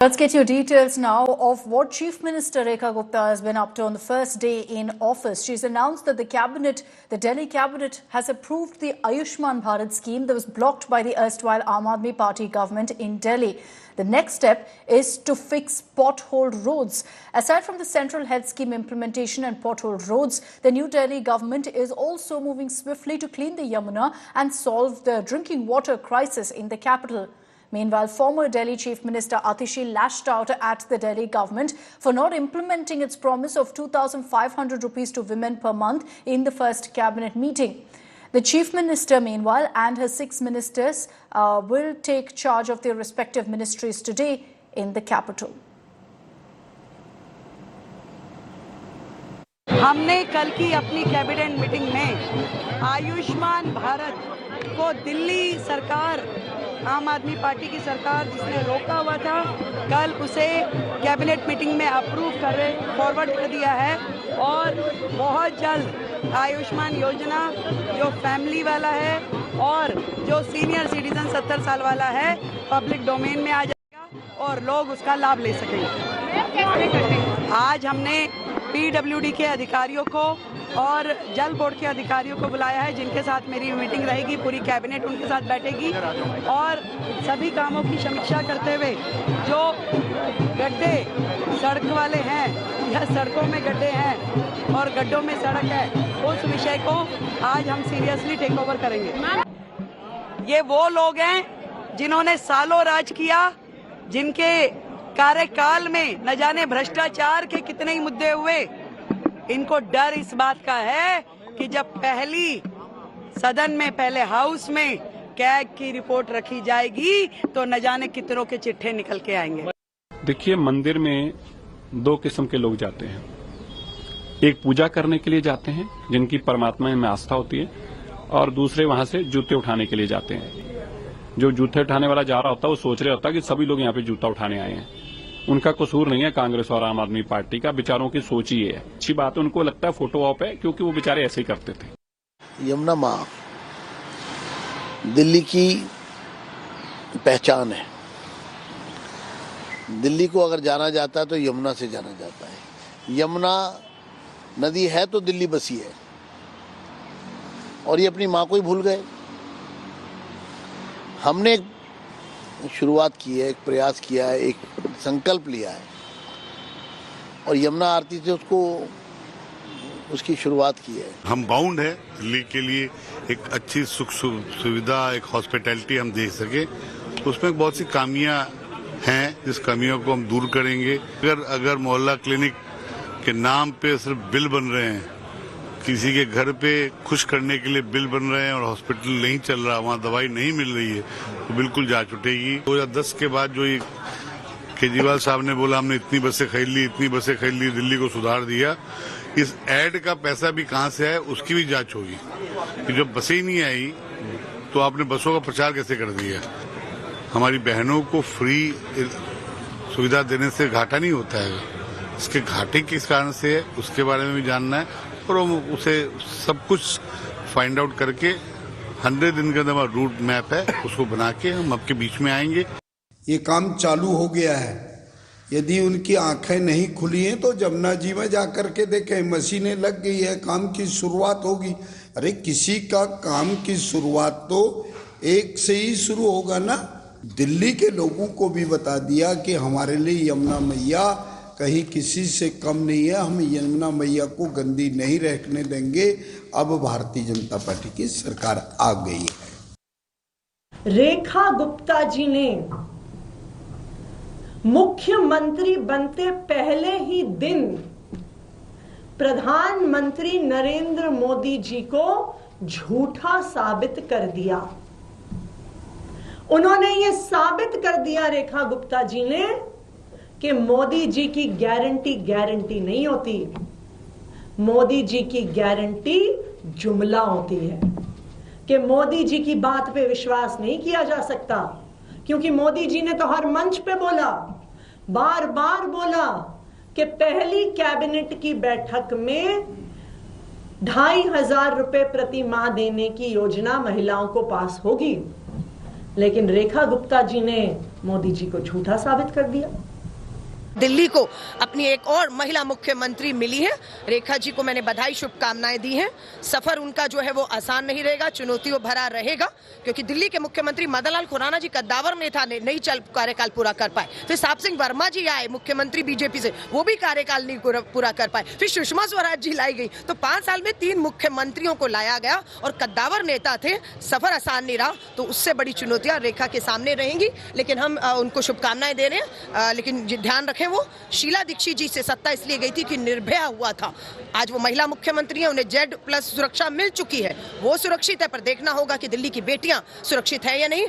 Let's get you details now of what Chief Minister Rekha Gupta has been up to on the first day in office. She's announced that the Delhi cabinet has approved the Ayushman Bharat scheme that was blocked by the erstwhile Aam Aadmi Party government in Delhi. The next step is to fix potholed roads. Aside from the central health scheme implementation and potholed roads, the New Delhi government is also moving swiftly to clean the Yamuna and solve the drinking water crisis in the capital. Meanwhile, former Delhi Chief Minister Atishi lashed out at the Delhi government for not implementing its promise of 2,500 rupees to women per month in the first cabinet meeting. The Chief Minister, meanwhile, and her 6 ministers will take charge of their respective ministries today in the capital. हमने कल की अपनी cabinet meeting में आयुष्मान भारत को दिल्ली सरकार, आम आदमी party की सरकार जिसने रोका हुआ था, कल उसे कैबिनेट मीटिंग में अप्रूव फॉरवर्ड कर दिया है और बहुत जल्द आयुष्मान योजना जो फैमिली वाला है और जो सीनियर सिटीजन 70 साल वाला है पब्लिक डोमेन में आ जाएगा और लोग उसका लाभ ले सकेंगे। आज हमने PWD के अधिकारियों को और जल बोर्ड के अधिकारियों को बुलाया है, जिनके साथ मेरी मीटिंग रहेगी। पूरी कैबिनेट उनके साथ बैठेगी और सभी कामों की समीक्षा करते हुए जो गड्ढे सड़क वाले हैं या सड़कों में गड्ढे हैं और गड्ढों में सड़क है, उस विषय को आज हम सीरियसली टेक ओवर करेंगे। ये वो लोग हैं जिन्होंने सालों राज किया, जिनके कार्यकाल में न जाने भ्रष्टाचार के कितने ही मुद्दे हुए। इनको डर इस बात का है कि जब पहली सदन में, पहले हाउस में कैग की रिपोर्ट रखी जाएगी तो न जाने कितनों के चिट्ठे निकल के आएंगे। देखिए, मंदिर में 2 किस्म के लोग जाते हैं। एक पूजा करने के लिए जाते हैं जिनकी परमात्मा में आस्था होती है, और दूसरे वहां से जूते उठाने के लिए जाते हैं। जो जूते उठाने वाला जा रहा होता है वो सोच रहा होता है कि सभी लोग यहाँ पे जूता उठाने आए हैं। उनका कसूर नहीं है कांग्रेस और आम आदमी पार्टी का, बेचारों की सोच ही है। अच्छी बात है, उनको लगता है फोटो ऑप है, क्योंकि वो बेचारे ऐसे ही करते थे। यमुना माँ दिल्ली की पहचान है। दिल्ली को अगर जाना जाता है तो यमुना से जाना जाता है। यमुना नदी है तो दिल्ली बसी है, और ये अपनी माँ को ही भूल गए। हमने एक शुरुआत की है, एक प्रयास किया है, एक संकल्प लिया है और यमुना आरती से उसकी शुरुआत की है। हम बाउंड है दिल्ली के लिए एक अच्छी सुख सुविधा, एक हॉस्पिटैलिटी हम दे सके। उसमें बहुत सी खामियां हैं, जिस कमियों को हम दूर करेंगे। अगर मोहल्ला क्लिनिक के नाम पे सिर्फ बिल बन रहे हैं, किसी के घर पे खुश करने के लिए बिल बन रहे हैं और हॉस्पिटल नहीं चल रहा, वहाँ दवाई नहीं मिल रही है, तो बिल्कुल जांच उठेगी। 2010 के बाद जो ये केजरीवाल साहब ने बोला हमने इतनी बसें खरीद ली, इतनी बसें खरीद ली, दिल्ली को सुधार दिया, इस एड का पैसा भी कहाँ से है उसकी भी जांच होगी। कि जब बसें ही नहीं आई तो आपने बसों का प्रचार कैसे कर दिया। हमारी बहनों को फ्री सुविधा देने से घाटा नहीं होता है, इसके घाटे किस कारण से है उसके बारे में भी जानना है और उसे सब कुछ फाइंड आउट करके 100 दिन का हमारा रूट मैप है, उसको बना के हम आपके बीच में आएंगे। ये काम चालू हो गया है। यदि उनकी आंखें नहीं खुली हैं तो जमुना जी में जाकर के देखें, मशीनें लग गई है, काम की शुरुआत होगी। अरे किसी का काम की शुरुआत तो एक से ही शुरू होगा ना। दिल्ली के लोगों को भी बता दिया कि हमारे लिए यमुना मैया कहीं किसी से कम नहीं है, हम यमुना मैया को गंदी नहीं रखने देंगे। अब भारतीय जनता पार्टी की सरकार आ गई है। रेखा गुप्ता जी ने मुख्यमंत्री बनते पहले ही दिन प्रधानमंत्री नरेंद्र मोदी जी को झूठा साबित कर दिया। उन्होंने ये साबित कर दिया, रेखा गुप्ता जी ने, कि मोदी जी की गारंटी नहीं होती। मोदी जी की गारंटी जुमला होती है, कि मोदी जी की बात पे विश्वास नहीं किया जा सकता, क्योंकि मोदी जी ने तो हर मंच पे बोला, बार बार बोला कि पहली कैबिनेट की बैठक में 2,500 रुपए प्रति माह देने की योजना महिलाओं को पास होगी। लेकिन रेखा गुप्ता जी ने मोदी जी को झूठा साबित कर दिया। दिल्ली को अपनी एक और महिला मुख्यमंत्री मिली है। रेखा जी को मैंने बधाई शुभकामनाएं दी हैं। सफर उनका जो है वो आसान नहीं रहेगा, चुनौतियों भरा रहेगा, क्योंकि दिल्ली के मुख्यमंत्री मदन लाल खुराना जी कद्दावर नेता ने नहीं कार्यकाल पूरा कर पाए। फिर साप सिंह वर्मा जी आए मुख्यमंत्री बीजेपी से, वो भी कार्यकाल नहीं पूरा कर पाए। फिर सुषमा स्वराज जी लाई गई, तो 5 साल में 3 मुख्यमंत्रियों को लाया गया और कद्दावर नेता थे। सफर आसान नहीं रहा, तो उससे बड़ी चुनौतियां रेखा के सामने रहेंगी, लेकिन हम उनको शुभकामनाएं दे रहे हैं। लेकिन ध्यान रखें, वो शीला दीक्षित जी से सत्ता इसलिए गई थी कि निर्भया हुआ था। आज वो महिला मुख्यमंत्री है, उन्हें Z+ सुरक्षा मिल चुकी है, वो सुरक्षित है, पर देखना होगा कि दिल्ली की बेटियां सुरक्षित है या नहीं।